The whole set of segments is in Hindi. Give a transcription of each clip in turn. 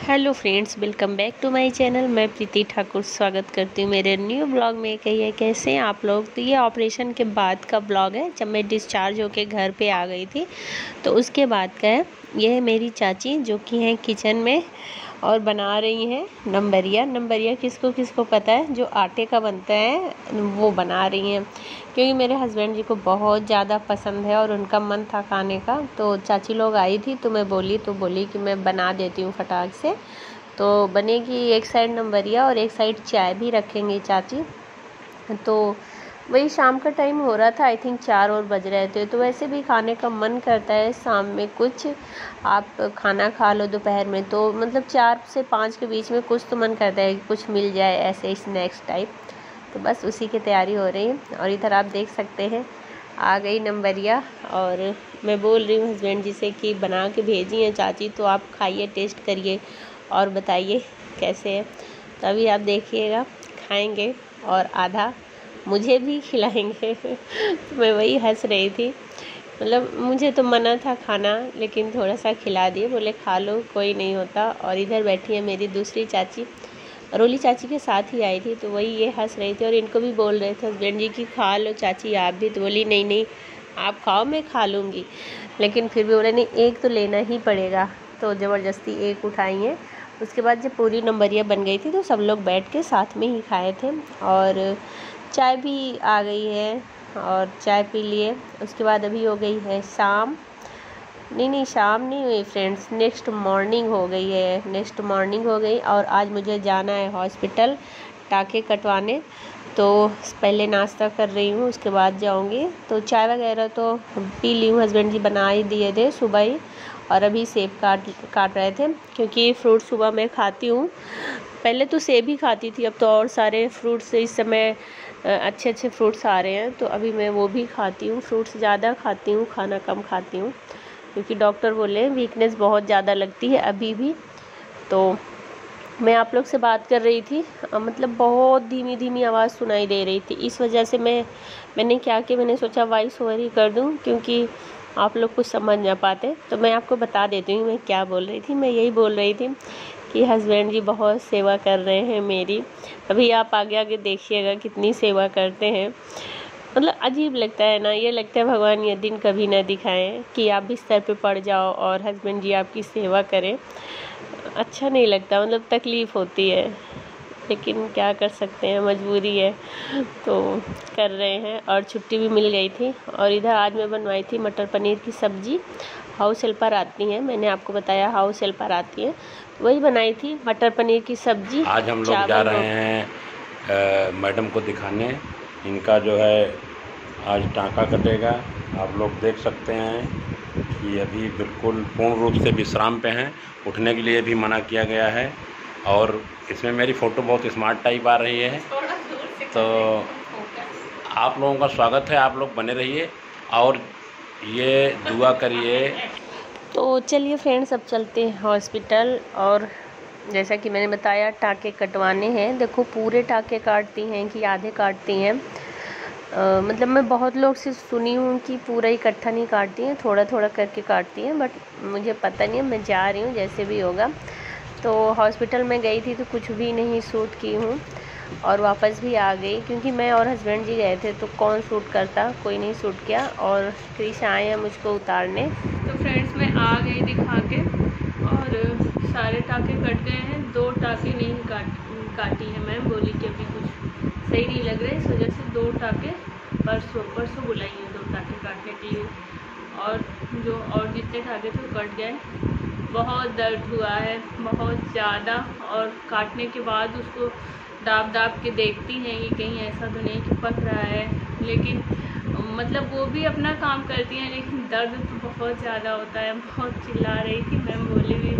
Hello friends, welcome back to my channel. मैं प्रीति ठाकुर स्वागत करती हूँ मेरे न्यू ब्लॉग में। कहिए कैसे हैं आप लोग। तो ये ऑपरेशन के बाद का ब्लॉग है, जब मैं डिस्चार्ज होके घर पे आ गई थी तो उसके बाद का है। ये है मेरी चाची जो कि हैं किचन में और बना रही हैं नंबरिया। किसको किसको पता है, जो आटे का बनता है वो बना रही हैं, क्योंकि मेरे हस्बैंड जी को बहुत ज़्यादा पसंद है और उनका मन था खाने का। तो चाची लोग आई थी तो मैं बोली कि मैं बना देती हूँ फटाक से। तो बनेगी एक साइड नंबरिया और एक साइड चाय भी रखेंगे चाची। तो वही शाम का टाइम हो रहा था, आई थिंक 4 और बज रहे थे। तो वैसे भी खाने का मन करता है शाम में कुछ, आप खाना खा लो दोपहर में तो मतलब 4 से 5 के बीच में कुछ तो मन करता है कि कुछ मिल जाए ऐसे स्नैक्स टाइप। तो बस उसी की तैयारी हो रही है। और इधर आप देख सकते हैं आ गई नंबरिया और मैं बोल रही हूँ हस्बैंड जी से कि बना के भेजी हैं चाची, तो आप खाइए, टेस्ट करिए और बताइए कैसे है। तो अभी आप देखिएगा, खाएंगे और आधा मुझे भी खिलाएंगे। तो मैं वही हंस रही थी, मतलब मुझे तो मना था खाना, लेकिन थोड़ा सा खिला दिए, बोले खा लो कोई नहीं होता। और इधर बैठी है मेरी दूसरी चाची, रोली चाची के साथ ही आई थी, तो वही ये हंस रही थी और इनको भी बोल रहे थे हस्बैंड जी कि खा लो चाची आप भी। तो बोली नहीं आप खाओ, मैं खा लूँगी। लेकिन फिर भी बोले नहीं, एक तो लेना ही पड़ेगा। तो ज़बरदस्ती एक उठाई है। उसके बाद जब पूरी नंबरिया बन गई थी तो सब लोग बैठ के साथ में ही खाए थे और चाय भी आ गई है और चाय पी लिए। उसके बाद अभी हो गई है शाम, नहीं शाम नहीं हुई फ्रेंड्स, नेक्स्ट मॉर्निंग हो गई। और आज मुझे जाना है हॉस्पिटल टाँके कटवाने। तो पहले नाश्ता कर रही हूँ, उसके बाद जाऊँगी। तो चाय वगैरह तो पी ली हूँ, हस्बैंड जी बना ही दिए थे सुबह ही। और अभी सेब काट रहे थे, क्योंकि फ्रूट सुबह मैं खाती हूँ। पहले तो सेब ही खाती थी, अब तो और सारे फ्रूट्स इस समय अच्छे फ्रूट्स आ रहे हैं, तो अभी मैं वो भी खाती हूँ। फ्रूट्स ज़्यादा खाती हूँ, खाना कम खाती हूँ, क्योंकि डॉक्टर बोले वीकनेस बहुत ज़्यादा लगती है अभी भी। तो मैं आप लोग से बात कर रही थी, मतलब बहुत धीमी आवाज़ सुनाई दे रही थी। इस वजह से मैंने क्या किया, मैंने सोचा वॉइस ओवर ही कर दूं, क्योंकि आप लोग कुछ समझ ना पाते। तो मैं आपको बता देती हूँ मैं क्या बोल रही थी। मैं यही बोल रही थी कि हस्बैंड जी बहुत सेवा कर रहे हैं मेरी। अभी आप आगे देखिएगा कितनी सेवा करते हैं। मतलब अजीब लगता है ना, ये लगता है भगवान ये दिन कभी ना दिखाएं कि आप बिस्तर पे पड़ जाओ और हस्बैंड जी आपकी सेवा करें। अच्छा नहीं लगता, मतलब तकलीफ़ होती है, लेकिन क्या कर सकते हैं, मजबूरी है तो कर रहे हैं। और छुट्टी भी मिल गई थी। और इधर आज मैं बनवाई थी मटर पनीर की सब्ज़ी। हाउस हेल्पर आती हैं, मैंने आपको बताया हाउस हेल्पर आती हैं, वही बनाई थी मटर पनीर की सब्ज़ी। आज हम लोग जा रहे हैं मैडम को दिखाने। इनका जो है आज टाँका कटेगा। आप लोग देख सकते हैं कि अभी बिल्कुल पूर्ण रूप से विश्राम पे हैं, उठने के लिए भी मना किया गया है। और इसमें मेरी फ़ोटो बहुत स्मार्ट टाइप आ रही है, तो आप लोगों का स्वागत है। आप लोग बने रहिए और ये दुआ करिए। तो चलिए फ्रेंड्स, अब चलते हैं हॉस्पिटल। और जैसा कि मैंने बताया टाँके कटवाने हैं। देखो पूरे टाँके काटती हैं कि आधे काटती हैं। मतलब मैं बहुत लोग से सुनी हूँ कि पूरा इकट्ठा नहीं काटती हैं, थोड़ा करके काटती हैं, बट मुझे पता नहीं है। मैं जा रही हूँ जैसे भी होगा। तो हॉस्पिटल में गई थी तो कुछ भी नहीं सूट की हूँ और वापस भी आ गई, क्योंकि मैं और हस्बैंड जी गए थे तो कौन सूट करता, कोई नहीं सूट किया। और क्रिश आए हैं मुझको उतारने। तो फ्रेंड्स मैं आ गई दिखा के और सारे टाँके कट गए हैं। 2 टाँके नहीं काटी है मैम, बोली कि अभी कुछ सही नहीं लग रहा है, इस वजह से 2 टाँके परसों बुलाई हैं 2 टाँके काटने के लिए। और जितने टाँके थे वो कट गए। बहुत दर्द हुआ है, बहुत ज़्यादा। और काटने के बाद उसको दाब के देखती हैं कि कहीं ऐसा तो नहीं कि पक रहा है, लेकिन मतलब वो भी अपना काम करती हैं, लेकिन दर्द तो बहुत ज़्यादा होता है। बहुत चिल्ला रही थी मैम, बोली भी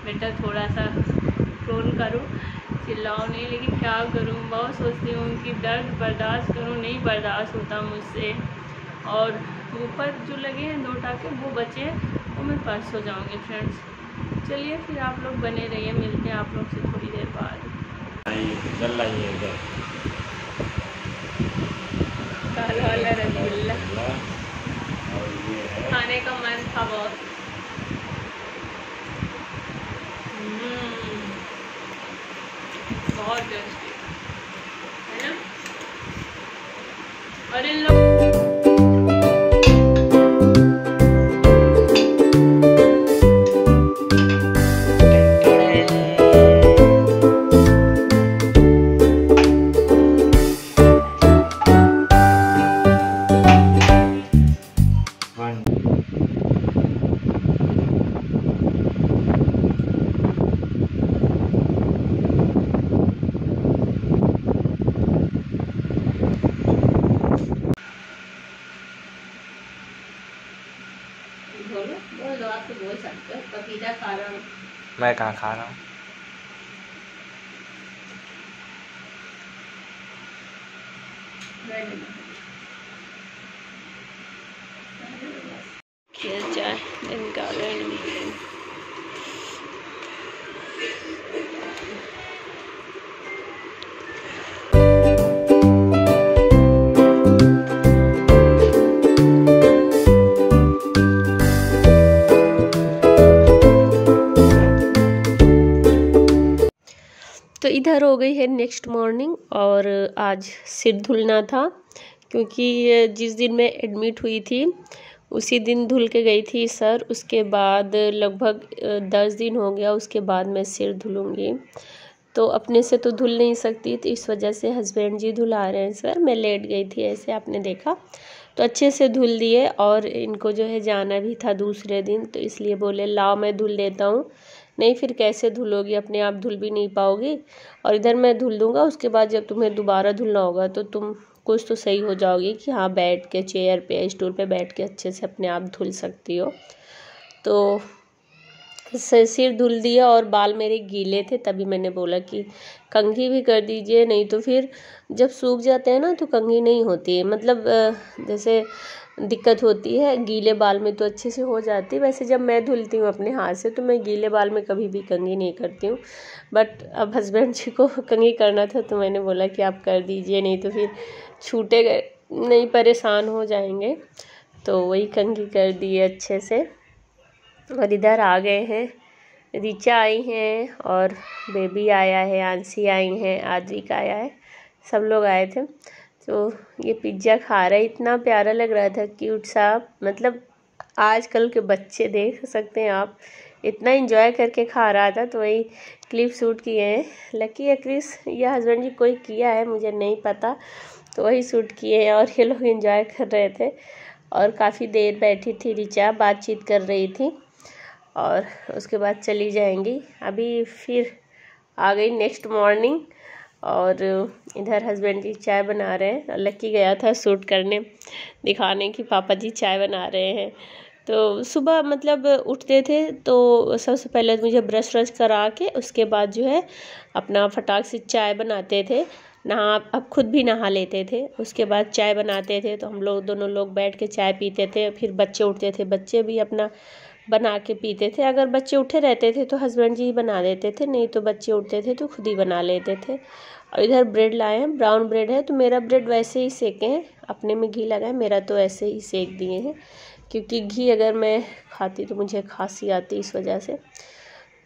बेटा थोड़ा सा कंट्रोल करो, चिल्लाओ नहीं। लेकिन क्या करूँ, बहुत सोचती हूँ कि दर्द बर्दाश्त करूँ, नहीं बर्दाश्त होता मुझसे। और ऊपर जो लगे हैं 2 टाँके वो बचे हैं, वो मैं परसों जाऊँगी फ्रेंड्स। चलिए फिर आप लोग बने रहिए, मिलते हैं आप लोग से थोड़ी देर बाद। चल रही है इधर काला वाला रसगुल्ला और ये है खाने का मन था बहुत। बहुत टेस्टी है ना। और इन लोग बोल दो, आप तो बोल सकते हो। पपीता खा रहा हूँ। मैं कहाँ खा रहा हूँ। खीर चाय दिन गार्डन में। तो इधर हो गई है नेक्स्ट मॉर्निंग और आज सिर धुलना था, क्योंकि जिस दिन मैं एडमिट हुई थी उसी दिन धुल के गई थी सर। उसके बाद लगभग 10 दिन हो गया, उसके बाद मैं सिर धुलूँगी। तो अपने से तो धुल नहीं सकती, तो इस वजह से हस्बैंड जी धुला रहे हैं सर। मैं लेट गई थी ऐसे, आपने देखा। तो अच्छे से धुल दिए और इनको जो है जाना भी था दूसरे दिन, तो इसलिए बोले लाओ मैं धुल देता हूँ। नहीं फिर कैसे धुलोगी, अपने आप धुल भी नहीं पाओगी। और इधर मैं धुल दूँगा, उसके बाद जब तुम्हें दोबारा धुलना होगा तो तुम कुछ तो सही हो जाओगी कि हाँ बैठ के चेयर पे स्टूल पे बैठ के अच्छे से अपने आप धुल सकती हो। तो सिर धुल दिया और बाल मेरे गीले थे, तभी मैंने बोला कि कंघी भी कर दीजिए, नहीं तो फिर जब सूख जाते हैं ना तो कंघी नहीं होती है। मतलब जैसे दिक्कत होती है, गीले बाल में तो अच्छे से हो जाती है। वैसे जब मैं धुलती हूँ अपने हाथ से तो मैं गीले बाल में कभी भी कंघी नहीं करती हूँ। बट अब हस्बैंड जी को कंघी करना था तो मैंने बोला कि आप कर दीजिए, नहीं तो फिर छूटे गए नहीं, परेशान हो जाएंगे। तो वही कंघी कर दिए अच्छे से। और इधर आ गए हैं, ऋचा आई हैं और बेबी आया है, आंसी आई हैं, आद्विका आया है, सब लोग आए थे। तो ये पिज्ज़ा खा रहा है, इतना प्यारा लग रहा था, क्यूट सा। मतलब आजकल के बच्चे देख सकते हैं आप, इतना एंजॉय करके खा रहा था। तो वही क्लिप शूट किए हैं। लकी या क्रिस या हस्बैंड जी कोई किया है मुझे नहीं पता, तो वही शूट किए हैं और ये लोग एंजॉय कर रहे थे। और काफ़ी देर बैठी थी ऋचा, बातचीत कर रही थी और उसके बाद चली जाएंगी। अभी फिर आ गई नेक्स्ट मॉर्निंग और इधर हस्बैंड जी चाय बना रहे हैं। लकी गया था शूट करने, दिखाने कि पापा जी चाय बना रहे हैं। तो सुबह मतलब उठते थे तो सबसे पहले मुझे ब्रश व्रश करा के उसके बाद जो है अपना फटाक से चाय बनाते थे। नहा अब खुद भी नहा लेते थे, उसके बाद चाय बनाते थे। तो हम लोग दोनों लोग बैठ के चाय पीते थे। फिर बच्चे उठते थे, बच्चे भी अपना बना के पीते थे। अगर बच्चे उठे रहते थे तो हस्बैंड जी बना देते थे, नहीं तो बच्चे उठते थे तो खुद ही बना लेते थे। और इधर ब्रेड लाए हैं, ब्राउन ब्रेड है। तो मेरा ब्रेड वैसे ही सेके हैं, अपने में घी लगा है, मेरा तो ऐसे ही सेक दिए हैं, क्योंकि घी अगर मैं खाती तो मुझे खांसी आती, इस वजह से।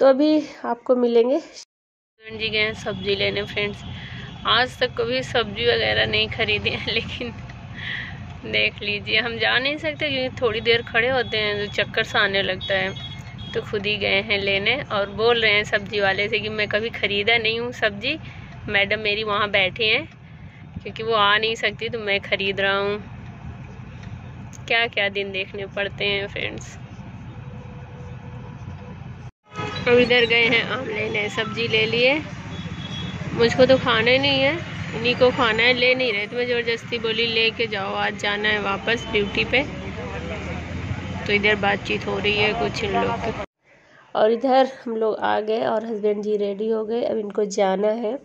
तो अभी आपको मिलेंगे। हस्बैंड जी गए हैं सब्जी लेने फ्रेंड्स। आज तक कभी सब्जी वगैरह नहीं खरीदी है, लेकिन देख लीजिए हम जा नहीं सकते क्योंकि थोड़ी देर खड़े होते हैं तो चक्कर सा आने लगता है। तो खुद ही गए हैं लेने और बोल रहे हैं सब्जी वाले से कि मैं कभी ख़रीदा नहीं हूँ सब्जी, मैडम मेरी वहाँ बैठी हैं क्योंकि वो आ नहीं सकती तो मैं ख़रीद रहा हूँ। क्या क्या दिन देखने पड़ते हैं फ्रेंड्स। अब इधर गए हैं आम लेने, सब्जी ले लिए। मुझको तो खाना ही नहीं है, इन्हीं को खाना है। ले नहीं रहे तो मैं ज़बरदस्ती बोली लेके जाओ, आज जाना है वापस ड्यूटी पे। तो इधर बातचीत हो रही है कुछ इन लोग की। और इधर हम लोग आ गए और हस्बैंड जी रेडी हो गए, अब इनको जाना है।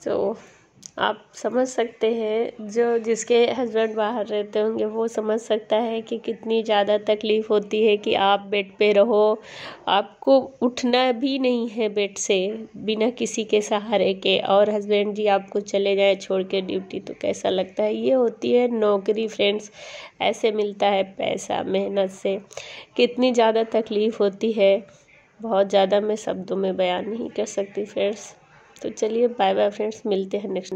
तो आप समझ सकते हैं, जो जिसके हस्बैंड बाहर रहते होंगे वो समझ सकता है कि कितनी ज़्यादा तकलीफ़ होती है कि आप बेड पे रहो, आपको उठना भी नहीं है बेड से बिना किसी के सहारे के, और हस्बैंड जी आपको चले जाए छोड़ के ड्यूटी, तो कैसा लगता है। ये होती है नौकरी फ्रेंड्स, ऐसे मिलता है पैसा मेहनत से। कितनी ज़्यादा तकलीफ़ होती है, बहुत ज़्यादा मैं शब्दों में बयान नहीं कर सकती फ्रेंड्स। तो चलिए बाय बाय फ्रेंड्स, मिलते हैं नेक्स्ट।